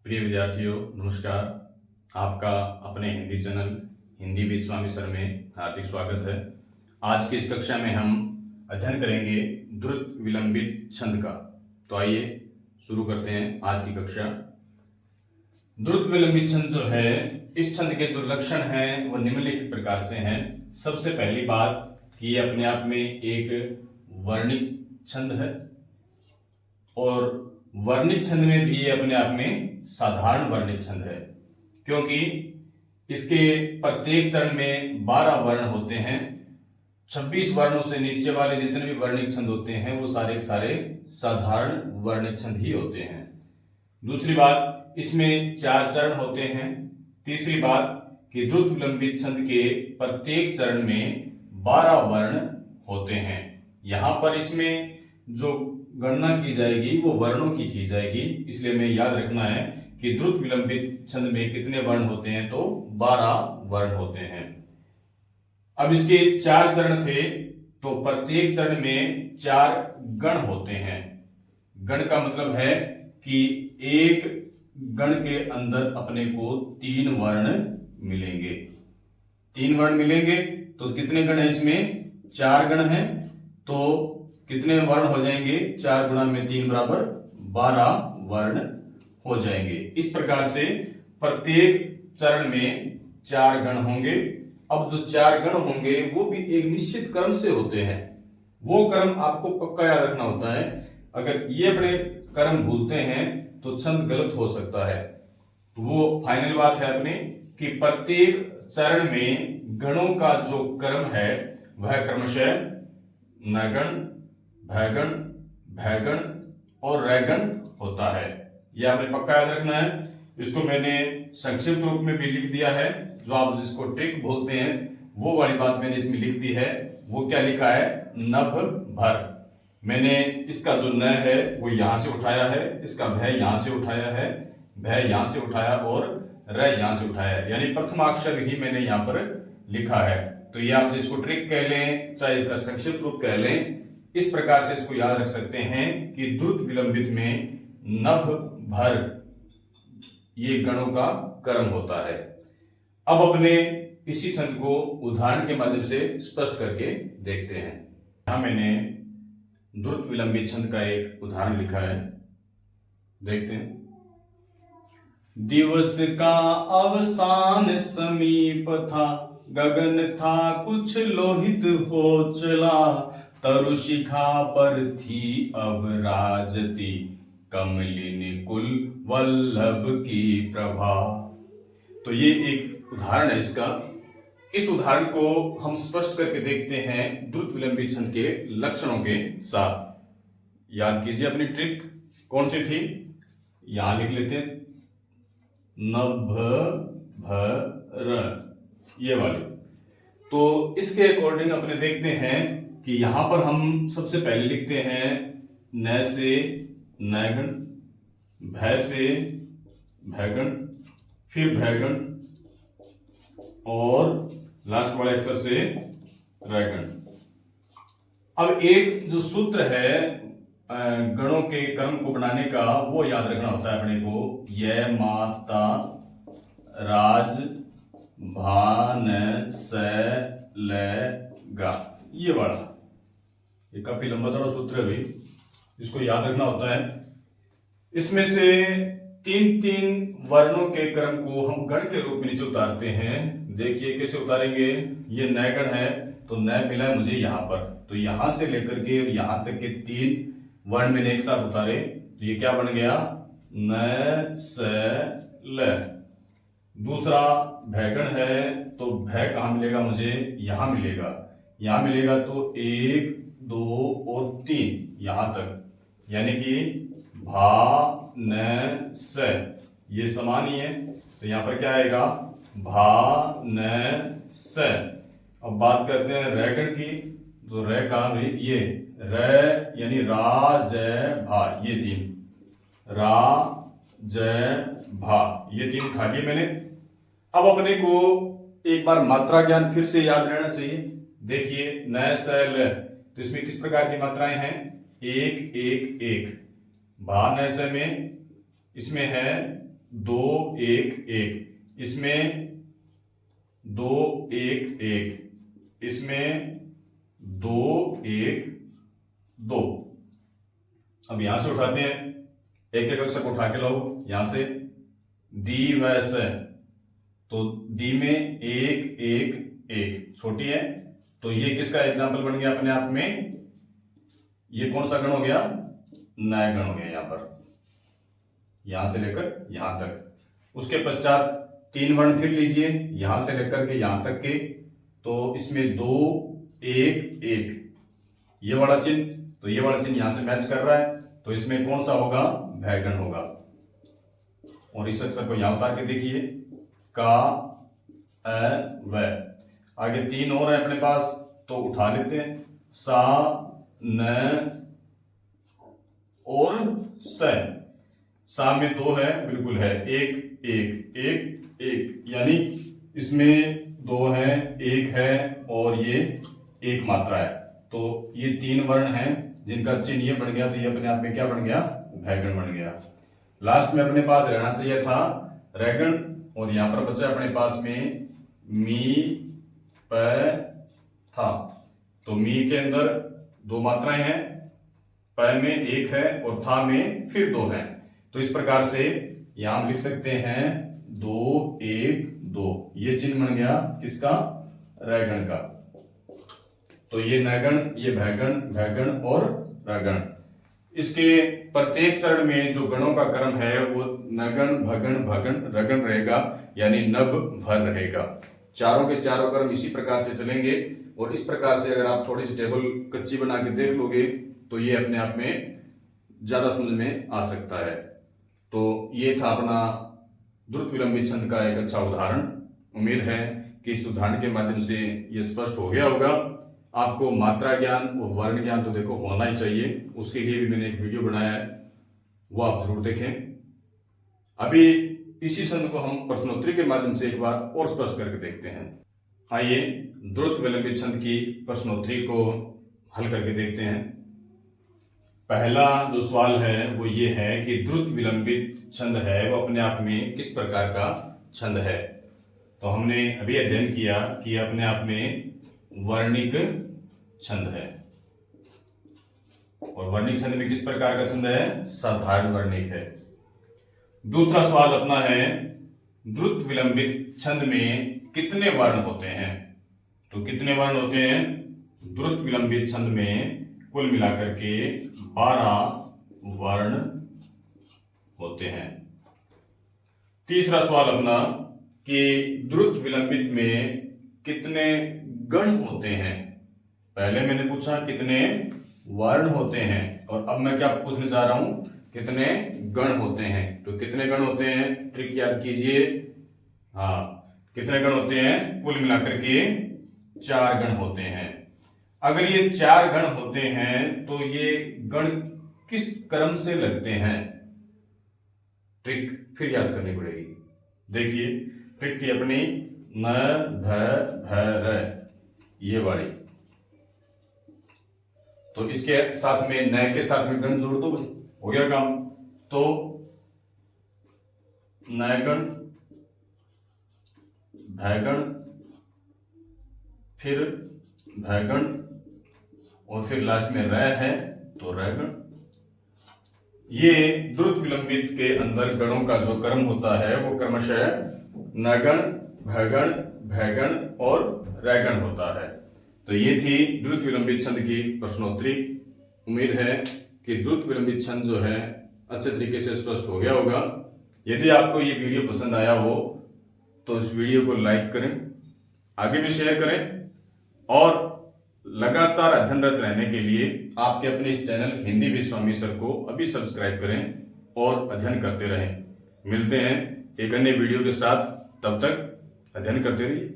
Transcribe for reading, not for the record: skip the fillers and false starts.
प्रिय विद्यार्थियों, नमस्कार। आपका अपने Hindi channel Hindi with Swami sir में हार्दिक स्वागत है। आज की इस कक्षा में हम अध्ययन करेंगे द्रुत विलंबित छंद का। तो आइए शुरू करते हैं आज की कक्षा। द्रुत विलंबित छंद जो है, इस छंद के जो लक्षण हैं वो निम्नलिखित प्रकार से हैं। सबसे पहली बात कि ये अपने आप में एक वर्णिक छंद है और वर्णिक छंद में भी ये अपने आप में साधारण वर्णिक छंद है, क्योंकि इसके प्रत्येक चरण में 12 वर्ण होते हैं। 26 वर्णों से नीचे वाले जितने भी वर्णिक छंद होते हैं वो सारे के सारे साधारण वर्णिक छंद ही होते हैं। दूसरी बात, इसमें 4 चरण होते हैं। तीसरी बात कि द्रुत विलंबित छंद के प्रत्येक चरण में 12 वर्ण होते हैं। यहां पर इसमें जो गणना की जाएगी वो वर्णों की जाएगी, इसलिए हमें याद रखना है कि द्रुत विलंबित छंद में कितने वर्ण होते हैं, तो 12 वर्ण होते हैं। अब इसके 4 चरण थे, तो प्रत्येक चरण में 4 गण होते हैं। गण का मतलब है कि एक गण के अंदर अपने को 3 वर्ण मिलेंगे। 3 वर्ण मिलेंगे तो कितने गण है इसमें? 4 गण हैं, तो कितने वर्ण हो जाएंगे? 4 गुणा में 3 बराबर 12 वर्ण हो जाएंगे। इस प्रकार से प्रत्येक चरण में 4 गण होंगे। अब जो 4 गण होंगे वो भी एक निश्चित क्रम से होते हैं। वो क्रम आपको पक्का याद रखना होता है। अगर ये अपने क्रम भूलते हैं तो छंद गलत हो सकता है। तो वो फाइनल बात है अपने कि प्रत्येक चरण में गणों का जो क्रम है वह क्रमशः नगण, भयगण, भयगण और रैगण होता है। यह आपने पक्का याद रखना है। इसको मैंने संक्षिप्त रूप में भी लिख दिया है। जो आप जिसको ट्रिक बोलते हैं वो वाली बात मैंने इसमें लिख दी है। वो क्या लिखा है? नभ भर। मैंने इसका जो न है वो यहां से उठाया है, इसका भय यहां से उठाया है, भय यहां से उठाया और र यहां से उठाया है, यानी प्रथमाक्षर ही मैंने यहां पर लिखा है। तो ये आप जिसको ट्रिक कह लें चाहे इसका संक्षिप्त रूप कह लें, इस प्रकार से इसको याद रख सकते हैं कि द्रुत विलंबित में नभ भर ये गणों का क्रम होता है। अब अपने इसी छंद को उदाहरण के माध्यम से स्पष्ट करके देखते हैं। यहां मैंने द्रुत विलंबित छंद का एक उदाहरण लिखा है, देखते हैं। दिवस का अवसान समीप था, गगन था कुछ लोहित हो चला, तरु शिखा पर थी अब राजती, कमलिनी कुल वल्लभ की प्रभा। तो ये एक उदाहरण है इसका। इस उदाहरण को हम स्पष्ट करके देखते हैं द्रुत विलंबित छंद के लक्षणों के साथ। याद कीजिए अपनी ट्रिक कौन सी थी, यहां लिख लेते हैं नभ भर, ये वाली। तो इसके अकॉर्डिंग अपने देखते हैं कि यहां पर हम सबसे पहले लिखते हैं न से नैगण, भय से भयगण, फिर भयगण और लास्ट वाले अक्षर से रैगण। अब एक जो सूत्र है गणों के क्रम को बनाने का वो याद रखना होता है अपने को। य माता राज भान स ल गा, ये वाला। ये काफी लंबा थोड़ा सूत्र है भाई, इसको याद रखना होता है। इसमें से 3 वर्णों के क्रम को हम गण के रूप में नीचे उतारते हैं। देखिए कैसे उतारेंगे। ये न गण है तो न मिला है मुझे यहां पर, तो यहां से लेकर के यहां तक के 3 वर्ण मैंने एक साथ उतारे, तो ये क्या बन गया? न स ल। दूसरा भयगण है तो भय कहां मिलेगा मुझे? यहां मिलेगा। यहां मिलेगा तो 1 2 और 3 यहां तक, यानी कि भा न स, ये समान ही है, तो यहां पर क्या आएगा? भा न स। अब बात करते हैं रैगण की, तो रै कहां भी? ये र यानी रा जय भा, ये 3 रा जय भा, ये 3 उठा लिए मैंने। अब अपने को एक बार मात्रा ज्ञान फिर से याद रहना चाहिए। देखिए न स ल, तो इसमें किस प्रकार की मात्राएं हैं? 1 1 1। भा न स में इसमें है 2 1 1, इसमें 2 1 1, इसमें 2 1 2। अब यहां से उठाते हैं, एक एक अक्षर को उठा के लाओ यहां से। दी व स, तो दी में 1 1 1 छोटी है, तो ये किसका एग्जाम्पल बन गया अपने आप में? ये कौन सा गण हो गया? नया गण हो गया यहां पर, यहां से लेकर यहां तक। उसके पश्चात 3 वर्ण फिर लीजिए, यहां से लेकर के यहां तक के, तो इसमें 2 1 1, ये वाला चिन्ह, तो ये वाला चिन्ह यहां से मैच कर रहा है, तो इसमें कौन सा होगा? भयगण होगा। और इस अक्षर को यहां उतार के देखिए, का अ व। आगे 3 और है अपने पास, तो उठा लेते हैं, सा न और स। सा में 2 है, बिल्कुल है, 1 1 1 1, यानी इसमें 2 है, 1 है और ये 1 मात्रा है, तो ये 3 वर्ण हैं जिनका चिन्ह ये बन गया, तो ये अपने आप में क्या बन गया? भयगण बन गया। लास्ट में अपने पास रहना चाहिए था रैगण, और यहां पर बचा अपने पास में मी प था, तो मी के अंदर 2 मात्राएं हैं, प में 1 है और था में फिर 2 है, तो इस प्रकार से यहां हम लिख सकते हैं 2 1 2, ये चिन्ह बन गया किसका? रैगण का। तो ये नैगण, ये भयगण, भयगण और रैगण। इसके प्रत्येक चरण में जो गणों का क्रम है वो नगण भगण भगण रगण रहेगा, यानी नभ भर रहेगा। चारों के चारों क्रम इसी प्रकार से चलेंगे, और इस प्रकार से अगर आप थोड़ी सी टेबल कच्ची बना के देख लोगे तो ये अपने आप में ज्यादा समझ में आ सकता है। तो ये था अपना द्रुत विलंबित छंद का एक अच्छा उदाहरण। उम्मीद है कि इस उदाहरण के माध्यम से ये स्पष्ट हो गया होगा। आपको मात्रा ज्ञान और वर्ण ज्ञान तो देखो होना ही चाहिए, उसके लिए भी मैंने एक वीडियो बनाया है, वो आप जरूर देखें। अभी इसी छंद को हम प्रश्नोत्तरी के माध्यम से एक बार और स्पष्ट करके देखते हैं। आइए द्रुत विलंबित छंद की प्रश्नोत्तरी को हल करके देखते हैं। पहला जो सवाल है वो ये है कि द्रुत विलंबित छंद है वो अपने आप में किस प्रकार का छंद है। तो हमने अभी अध्ययन किया कि अपने आप में वर्णिक छंद है, और वर्णिक छंद में किस प्रकार का छंद है? साधारण वर्णिक है। दूसरा सवाल अपना है द्रुत विलंबित छंद में कितने वर्ण होते हैं? तो कितने वर्ण होते हैं? द्रुत विलंबित छंद में कुल मिलाकर के 12 वर्ण होते हैं। तीसरा सवाल अपना कि द्रुत विलंबित में कितने गण होते हैं? पहले मैंने पूछा कितने वर्ण होते हैं, और अब मैं क्या पूछने जा रहा हूं, कितने गण होते हैं। तो कितने गण होते हैं? ट्रिक याद कीजिए। हाँ, कितने गण होते हैं? कुल मिलाकर के 4 गण होते हैं। अगर ये 4 गण होते हैं तो ये गण किस क्रम से लगते हैं? ट्रिक फिर याद करनी पड़ेगी। देखिए ट्रिक थी अपनी न ध भ र, ये वाली, तो इसके साथ में न के साथ में गण जोड़ दो, हो गया काम। तो नयगण, भयगण, फिर भयगण, और फिर लास्ट में र है तो रैगण। ये द्रुत विलंबित के अंदर गणों का जो क्रम होता है वो क्रमशः नगण, भयगण, भयगण और रैगण होता है। तो ये थी द्रुत विलंबित छंद की प्रश्नोत्तरी। उम्मीद है कि द्रुत विलंबित छंद जो है अच्छे तरीके से स्पष्ट हो गया होगा। यदि आपको ये वीडियो पसंद आया हो तो इस वीडियो को लाइक करें, आगे भी शेयर करें, और लगातार अध्ययनरत रहने के लिए आपके अपने इस channel Hindi with Swami sir को अभी सब्सक्राइब करें और अध्ययन करते रहें। मिलते हैं एक अन्य वीडियो के साथ, तब तक अध्ययन करते रहिए।